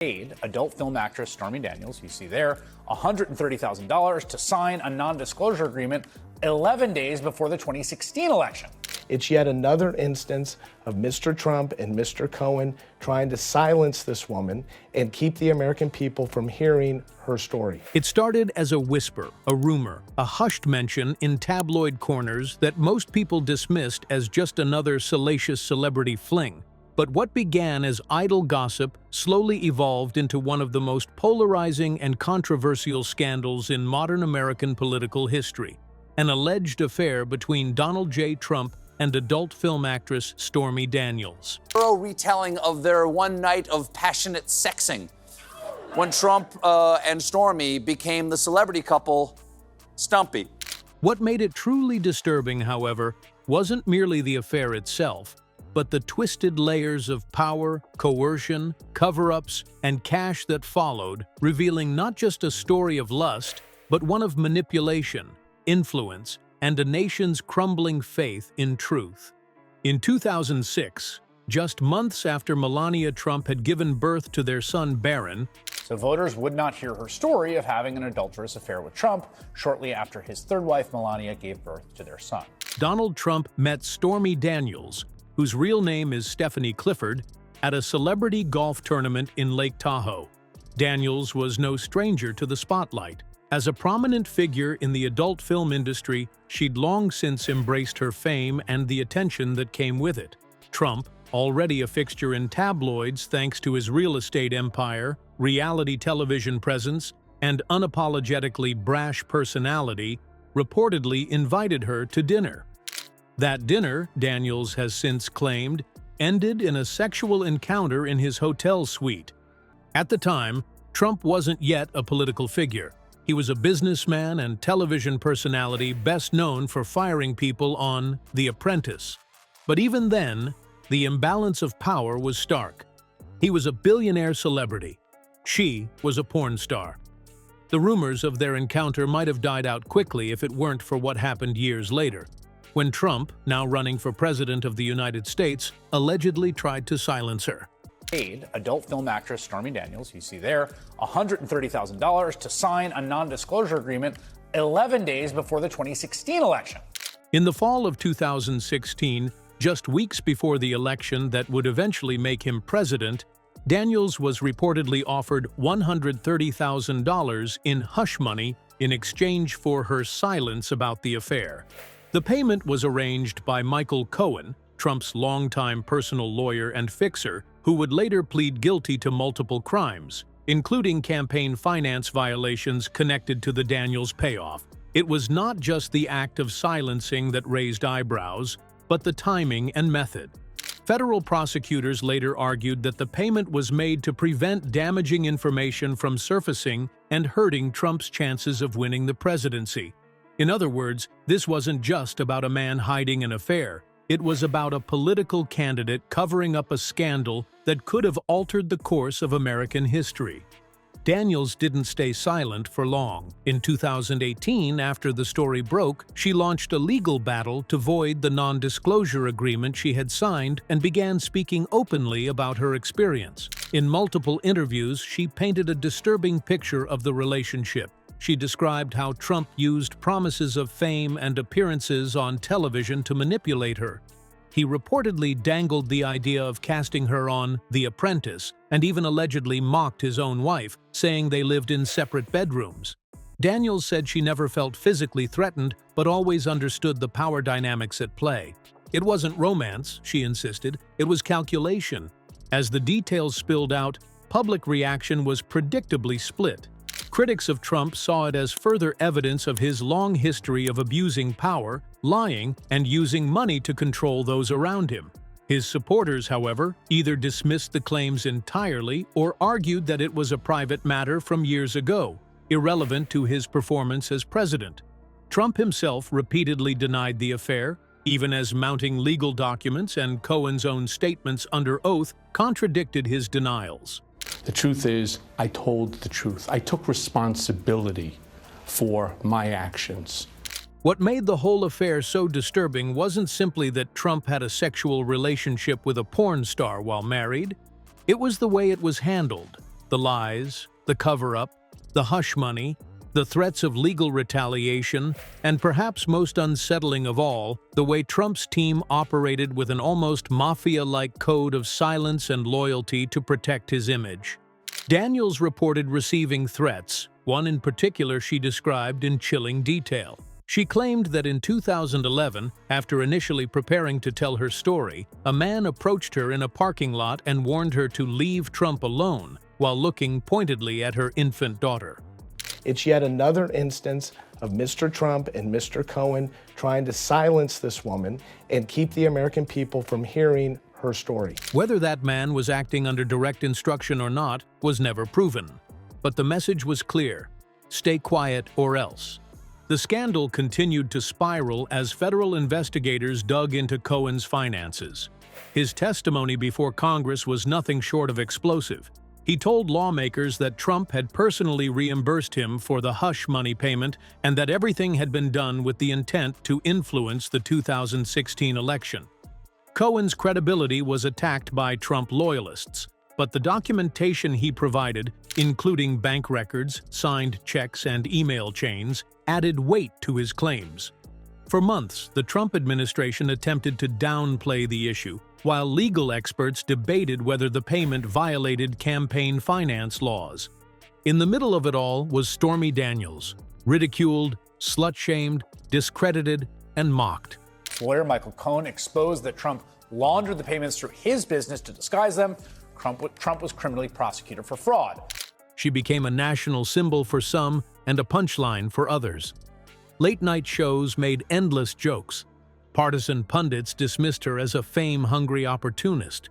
Paid adult film actress Stormy Daniels, you see there, $130,000 to sign a non-disclosure agreement 11 days before the 2016 election. It's yet another instance of Mr. Trump and Mr. Cohen trying to silence this woman and keep the American people from hearing her story. It started as a whisper, a rumor, a hushed mention in tabloid corners that most people dismissed as just another salacious celebrity fling. But what began as idle gossip slowly evolved into one of the most polarizing and controversial scandals in modern American political history, an alleged affair between Donald J. Trump and adult film actress Stormy Daniels. Thorough retelling of their one night of passionate sexing when Trump and Stormy became the celebrity couple Stumpy. What made it truly disturbing, however, wasn't merely the affair itself, but the twisted layers of power, coercion, cover-ups, and cash that followed, revealing not just a story of lust, but one of manipulation, influence, and a nation's crumbling faith in truth. In 2006, just months after Melania Trump had given birth to their son Barron, so voters would not hear her story of having an adulterous affair with Trump shortly after his third wife Melania gave birth to their son. Donald Trump met Stormy Daniels, whose real name is Stephanie Clifford, at a celebrity golf tournament in Lake Tahoe. Daniels was no stranger to the spotlight. As a prominent figure in the adult film industry, she'd long since embraced her fame and the attention that came with it. Trump, already a fixture in tabloids thanks to his real estate empire, reality television presence, and unapologetically brash personality, reportedly invited her to dinner. That dinner, Daniels has since claimed, ended in a sexual encounter in his hotel suite. At the time, Trump wasn't yet a political figure. He was a businessman and television personality best known for firing people on The Apprentice. But even then, the imbalance of power was stark. He was a billionaire celebrity. She was a porn star. The rumors of their encounter might have died out quickly if it weren't for what happened years later, when Trump, now running for president of the United States, allegedly tried to silence her. Paid adult film actress Stormy Daniels, you see there, $130,000 to sign a non-disclosure agreement 11 days before the 2016 election. In the fall of 2016, just weeks before the election that would eventually make him president, Daniels was reportedly offered $130,000 in hush money in exchange for her silence about the affair. The payment was arranged by Michael Cohen, Trump's longtime personal lawyer and fixer, who would later plead guilty to multiple crimes, including campaign finance violations connected to the Daniels payoff. It was not just the act of silencing that raised eyebrows, but the timing and method. Federal prosecutors later argued that the payment was made to prevent damaging information from surfacing and hurting Trump's chances of winning the presidency. In other words, this wasn't just about a man hiding an affair. It was about a political candidate covering up a scandal that could have altered the course of American history. Daniels didn't stay silent for long. In 2018, after the story broke, she launched a legal battle to void the non-disclosure agreement she had signed and began speaking openly about her experience. In multiple interviews, she painted a disturbing picture of the relationship. She described how Trump used promises of fame and appearances on television to manipulate her. He reportedly dangled the idea of casting her on The Apprentice and even allegedly mocked his own wife, saying they lived in separate bedrooms. Daniels said she never felt physically threatened but always understood the power dynamics at play. It wasn't romance, she insisted, it was calculation. As the details spilled out, public reaction was predictably split. Critics of Trump saw it as further evidence of his long history of abusing power, lying, and using money to control those around him. His supporters, however, either dismissed the claims entirely or argued that it was a private matter from years ago, irrelevant to his performance as president. Trump himself repeatedly denied the affair, even as mounting legal documents and Cohen's own statements under oath contradicted his denials. The truth is, I told the truth. I took responsibility for my actions. What made the whole affair so disturbing wasn't simply that Trump had a sexual relationship with a porn star while married. It was the way it was handled. The lies, the cover-up, the hush money, the threats of legal retaliation, and perhaps most unsettling of all, the way Trump's team operated with an almost mafia-like code of silence and loyalty to protect his image. Daniels reported receiving threats, one in particular she described in chilling detail. She claimed that in 2011, after initially preparing to tell her story, a man approached her in a parking lot and warned her to leave Trump alone while looking pointedly at her infant daughter. It's yet another instance of Mr. Trump and Mr. Cohen trying to silence this woman and keep the American people from hearing her story. Whether that man was acting under direct instruction or not was never proven. But the message was clear: stay quiet or else. The scandal continued to spiral as federal investigators dug into Cohen's finances. His testimony before Congress was nothing short of explosive. He told lawmakers that Trump had personally reimbursed him for the hush money payment and that everything had been done with the intent to influence the 2016 election. Cohen's credibility was attacked by Trump loyalists, but the documentation he provided, including bank records, signed checks, and email chains, added weight to his claims. For months, the Trump administration attempted to downplay the issue, while legal experts debated whether the payment violated campaign finance laws. In the middle of it all was Stormy Daniels, ridiculed, slut-shamed, discredited, and mocked. Lawyer Michael Cohen exposed that Trump laundered the payments through his business to disguise them. Trump was criminally prosecuted for fraud. She became a national symbol for some and a punchline for others. Late-night shows made endless jokes. Partisan pundits dismissed her as a fame-hungry opportunist.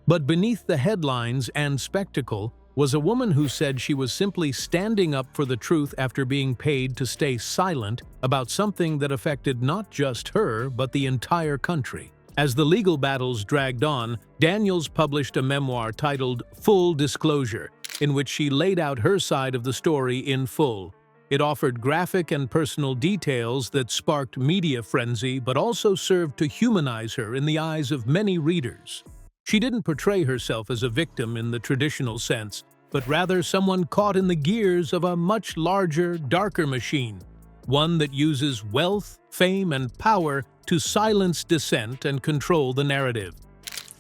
But beneath the headlines and spectacle was a woman who said she was simply standing up for the truth after being paid to stay silent about something that affected not just her, but the entire country. As the legal battles dragged on, Daniels published a memoir titled Full Disclosure, in which she laid out her side of the story in full. It offered graphic and personal details that sparked media frenzy but also served to humanize her in the eyes of many readers. She didn't portray herself as a victim in the traditional sense, but rather someone caught in the gears of a much larger, darker machine, one that uses wealth, fame, and power to silence dissent and control the narrative.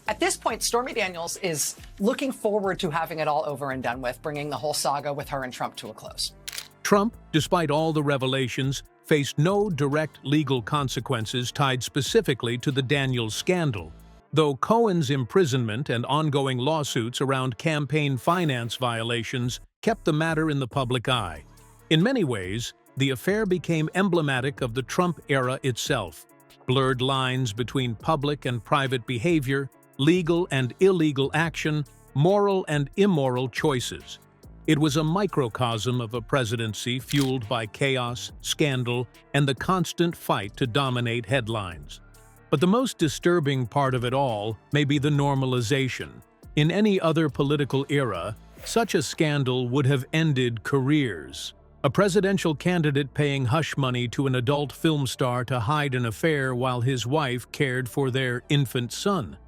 At this point, Stormy Daniels is looking forward to having it all over and done with, bringing the whole saga with her and Trump to a close. Trump, despite all the revelations, faced no direct legal consequences tied specifically to the Daniels scandal, though Cohen's imprisonment and ongoing lawsuits around campaign finance violations kept the matter in the public eye. In many ways, the affair became emblematic of the Trump era itself: blurred lines between public and private behavior, legal and illegal action, moral and immoral choices. It was a microcosm of a presidency fueled by chaos, scandal, and the constant fight to dominate headlines. But the most disturbing part of it all may be the normalization. In any other political era, such a scandal would have ended careers. A presidential candidate paying hush money to an adult film star to hide an affair while his wife cared for their infant son.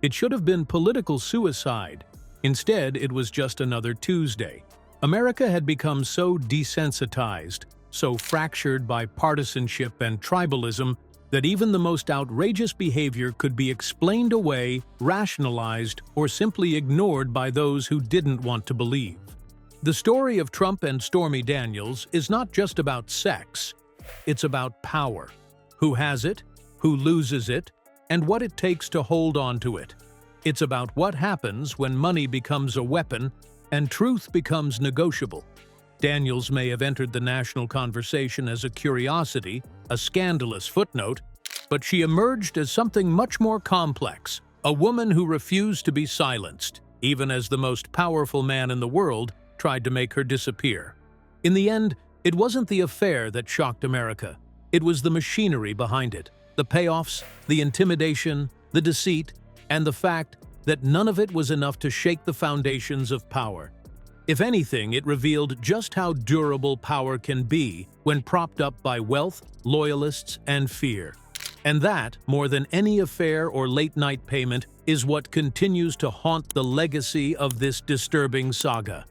It should have been political suicide. Instead, it was just another Tuesday. America had become so desensitized, so fractured by partisanship and tribalism, that even the most outrageous behavior could be explained away, rationalized, or simply ignored by those who didn't want to believe. The story of Trump and Stormy Daniels is not just about sex. It's about power. Who has it, who loses it, and what it takes to hold on to it. It's about what happens when money becomes a weapon and truth becomes negotiable. Daniels may have entered the national conversation as a curiosity, a scandalous footnote, but she emerged as something much more complex, a woman who refused to be silenced, even as the most powerful man in the world tried to make her disappear. In the end, it wasn't the affair that shocked America. It was the machinery behind it, the payoffs, the intimidation, the deceit, and the fact that none of it was enough to shake the foundations of power. If anything, it revealed just how durable power can be when propped up by wealth, loyalists, and fear. And that, more than any affair or late-night payment, is what continues to haunt the legacy of this disturbing saga.